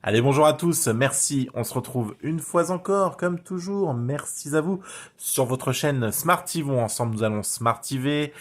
Allez, bonjour à tous, merci, on se retrouve une fois encore, comme toujours, merci à vous, sur votre chaîne Smart TV. Ensemble, nous allons Smart TV.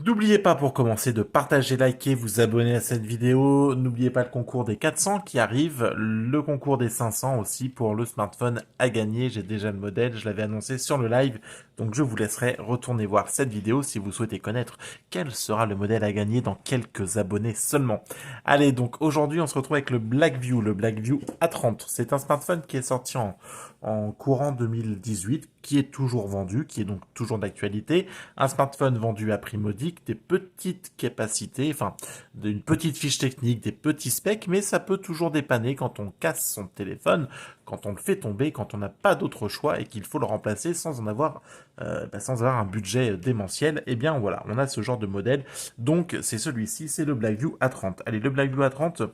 N'oubliez pas pour commencer de partager, liker, vous abonner à cette vidéo. N'oubliez pas le concours des 400 qui arrive, le concours des 500 aussi pour le smartphone à gagner. J'ai déjà le modèle, je l'avais annoncé sur le live, donc je vous laisserai retourner voir cette vidéo si vous souhaitez connaître quel sera le modèle à gagner dans quelques abonnés seulement. Allez, donc aujourd'hui on se retrouve avec le Blackview, le Blackview A30. C'est un smartphone qui est sorti en courant 2018, qui est toujours vendu, qui est donc toujours d'actualité. Un smartphone vendu à prix modique, des petites capacités, enfin, d'une petite fiche technique, des petits specs, mais ça peut toujours dépanner quand on casse son téléphone, quand on le fait tomber, quand on n'a pas d'autre choix et qu'il faut le remplacer sans sans avoir un budget démentiel. Eh bien voilà, on a ce genre de modèle. Donc c'est celui-ci, c'est le Blackview A30. Allez, le Blackview A30.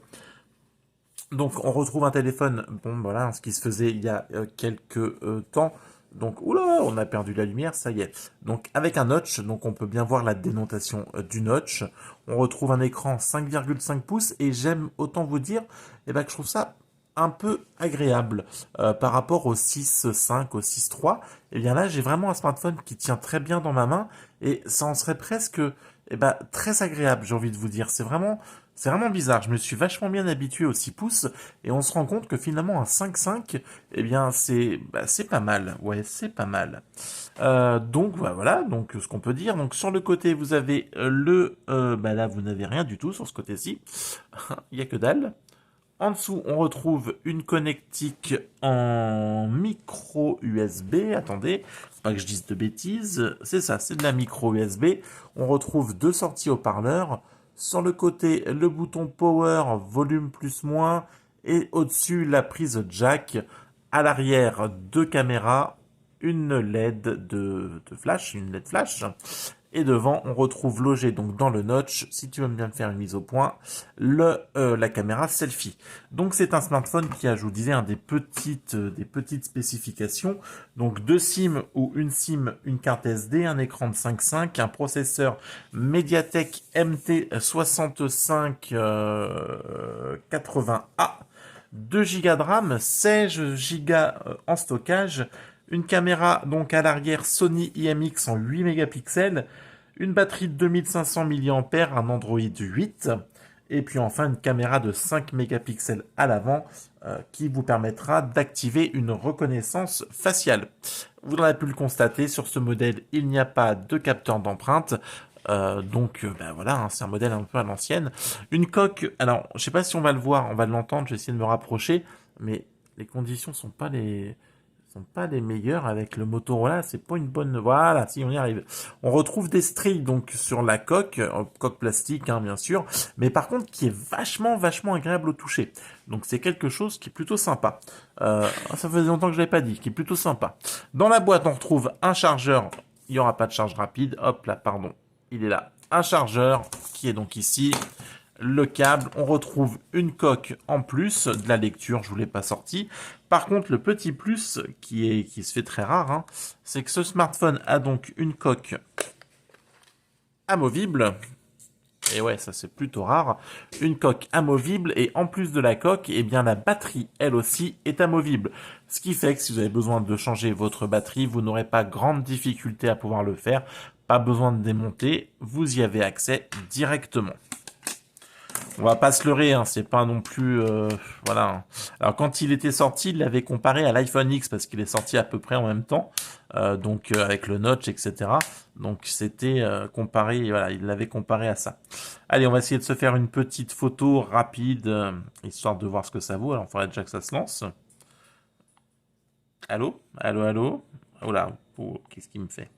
Donc on retrouve un téléphone, bon voilà, ce qui se faisait il y a quelques temps. Donc oula, on a perdu la lumière, ça y est. Donc avec un notch, donc on peut bien voir la dénotation du notch. On retrouve un écran 5,5 pouces et j'aime autant vous dire, que je trouve ça un peu agréable par rapport au 6.5, au 6.3. Et bien là, j'ai vraiment un smartphone qui tient très bien dans ma main et ça en serait presque très agréable, j'ai envie de vous dire. C'est vraiment bizarre. Je me suis vachement bien habitué au 6 pouces et on se rend compte que finalement un 5.5, c'est pas mal. Ouais, c'est pas mal. Donc voilà, donc ce qu'on peut dire. Donc sur le côté, vous avez là vous n'avez rien du tout sur ce côté-ci. Il y a que dalle. En dessous, on retrouve une connectique en micro USB. Attendez, faut pas que je dise de bêtises. C'est ça, c'est de la micro USB. On retrouve deux sorties haut-parleurs. Sur le côté, le bouton power, volume plus moins. Et au-dessus, la prise jack. À l'arrière, deux caméras. Une LED de flash, une LED flash. Et devant, on retrouve logé donc dans le notch, si tu veux bien me faire une mise au point, la caméra selfie. Donc c'est un smartphone qui a, je vous disais, des petites spécifications. Donc deux SIM ou une SIM, une carte SD, un écran de 5.5, un processeur MediaTek MT65 80A, 2 Go de RAM, 16 Go en stockage, une caméra donc à l'arrière Sony IMX en 8 mégapixels, une batterie de 2500 mAh, un Android 8, et puis enfin une caméra de 5 mégapixels à l'avant qui vous permettra d'activer une reconnaissance faciale. Vous aurez pu le constater, sur ce modèle, il n'y a pas de capteur d'empreinte. Voilà, hein, c'est un modèle un peu à l'ancienne. Une coque, alors je sais pas si on va le voir, on va l'entendre, je vais essayer de me rapprocher, mais les conditions sont pas les meilleures avec le Motorola, c'est pas une bonne, voilà, si on y arrive. On retrouve des stries donc sur la coque, coque plastique hein, bien sûr, mais par contre qui est vachement agréable au toucher. Donc c'est quelque chose qui est plutôt sympa. Ça faisait longtemps que je l'avais pas dit, qui est plutôt sympa. Dans la boîte on retrouve un chargeur, il y aura pas de charge rapide, hop là, pardon, il est là, un chargeur qui est donc ici. Le câble, on retrouve une coque en plus de la lecture, je vous l'ai pas sorti. Par contre, le petit plus qui se fait très rare, hein, c'est que ce smartphone a donc une coque amovible. Et ouais, ça c'est plutôt rare. Une coque amovible et en plus de la coque, eh bien la batterie, elle aussi, est amovible. Ce qui fait que si vous avez besoin de changer votre batterie, vous n'aurez pas grande difficulté à pouvoir le faire. Pas besoin de démonter, vous y avez accès directement. On va pas se leurrer, hein, c'est pas non plus voilà. Alors quand il était sorti, il l'avait comparé à l'iPhone X parce qu'il est sorti à peu près en même temps, avec le notch, etc. Donc c'était comparé, voilà, il l'avait comparé à ça. Allez, on va essayer de se faire une petite photo rapide, histoire de voir ce que ça vaut. Alors il faudrait déjà que ça se lance. Allô, allô, allô. Oh là, oh, qu'est-ce qu'il me fait?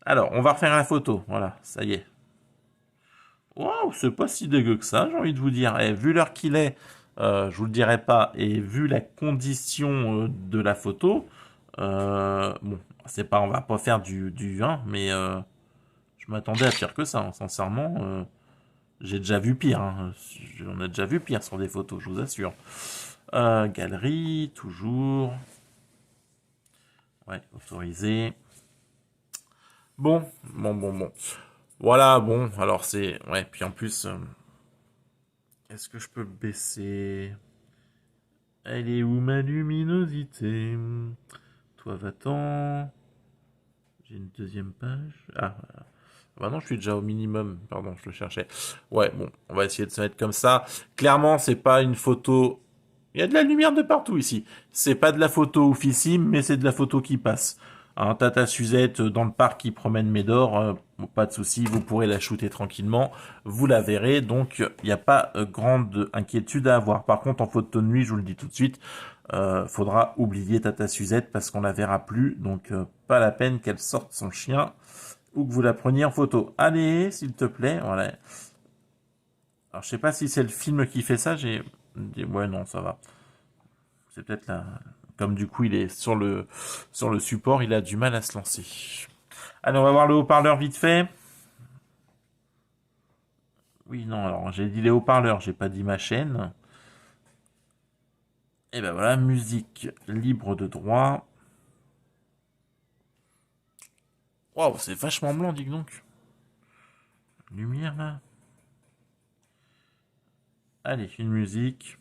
Alors, on va refaire la photo. Voilà, ça y est. Waouh, c'est pas si dégueu que ça, j'ai envie de vous dire. Et vu l'heure qu'il est, je vous le dirai pas, et vu la condition de la photo, bon, c'est pas, on va pas faire du 1, mais je m'attendais à pire que ça, hein, sincèrement. J'ai déjà vu pire, hein. On a déjà vu pire sur des photos, je vous assure. Galerie, toujours. Ouais, autorisé. Bon. Voilà, bon, alors c'est... Ouais, puis en plus... est-ce que je peux le baisser? Elle est où ma luminosité? Toi va-t'en. J'ai une deuxième page. Ah, voilà. Bah non, je suis déjà au minimum. Pardon, je le cherchais. Ouais, bon, on va essayer de se mettre comme ça. Clairement, c'est pas une photo. Il y a de la lumière de partout ici. C'est pas de la photo oufissime, mais c'est de la photo qui passe. Un Tata Suzette dans le parc qui promène Médor, bon, pas de souci, vous pourrez la shooter tranquillement, vous la verrez, donc il n'y a pas grande inquiétude à avoir. Par contre, en photo de nuit, je vous le dis tout de suite, faudra oublier Tata Suzette parce qu'on la verra plus, donc pas la peine qu'elle sorte son chien ou que vous la preniez en photo. Allez, s'il te plaît, voilà. Alors je sais pas si c'est le film qui fait ça, j'ai dit ouais non, ça va. C'est peut-être là. Comme du coup il est sur le support, il a du mal à se lancer. Allez, on va voir le haut-parleur vite fait. Oui, non, alors j'ai dit les haut-parleurs, j'ai pas dit ma chaîne. Et ben voilà, musique libre de droit. Waouh, c'est vachement blanc, dis donc. Lumière là. Allez, une musique.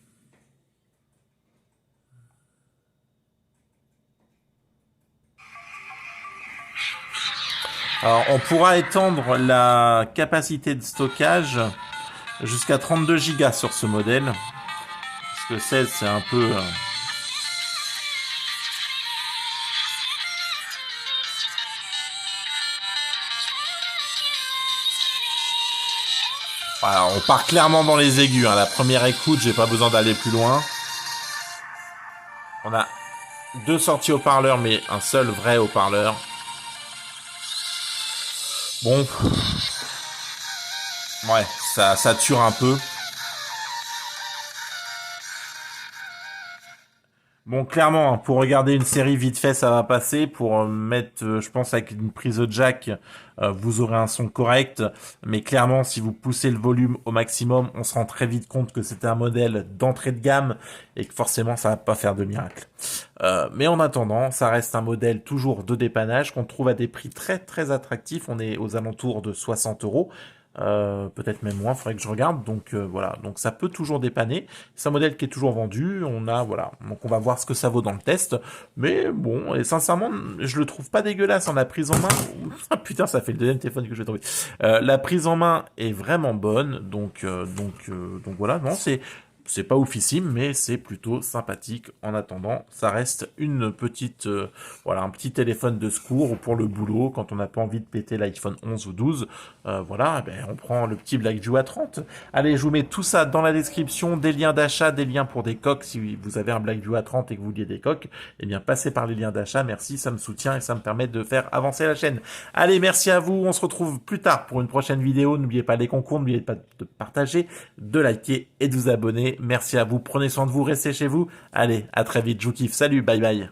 Alors, on pourra étendre la capacité de stockage jusqu'à 32 Go sur ce modèle. Parce que 16, c'est un peu... Voilà, on part clairement dans les aigus. Hein. La première écoute, j'ai pas besoin d'aller plus loin. On a deux sorties haut-parleurs, mais un seul vrai haut-parleur. Bon. Ouais, ça sature un peu. Bon, clairement, hein, pour regarder une série vite fait, ça va passer. Pour mettre, je pense, avec une prise de jack, vous aurez un son correct. Mais clairement, si vous poussez le volume au maximum, on se rend très vite compte que c'est un modèle d'entrée de gamme et que forcément, ça va pas faire de miracle. Mais en attendant, ça reste un modèle toujours de dépannage qu'on trouve à des prix très très attractifs. On est aux alentours de 60 euros. Peut-être même moins, faudrait que je regarde. Donc voilà, donc ça peut toujours dépanner. C'est un modèle qui est toujours vendu. On a voilà, donc on va voir ce que ça vaut dans le test. Mais bon, et sincèrement, je le trouve pas dégueulasse en la prise en main. Ah putain, ça fait le deuxième téléphone que je vais trouver. La prise en main est vraiment bonne. Donc voilà, non, c'est pas oufissime, mais c'est plutôt sympathique. En attendant, ça reste une petite, voilà, un petit téléphone de secours pour le boulot quand on n'a pas envie de péter l'iPhone 11 ou 12. Voilà, ben, on prend le petit Blackview à 30. Allez, je vous mets tout ça dans la description, des liens d'achat, des liens pour des coques. Si vous avez un Blackview à 30 et que vous vouliez des coques, eh bien, passez par les liens d'achat. Merci, ça me soutient et ça me permet de faire avancer la chaîne. Allez, merci à vous. On se retrouve plus tard pour une prochaine vidéo. N'oubliez pas les concours, n'oubliez pas de partager, de liker et de vous abonner. Merci à vous. Prenez soin de vous, restez chez vous. Allez, à très vite. Je vous kiffe. Salut, bye bye.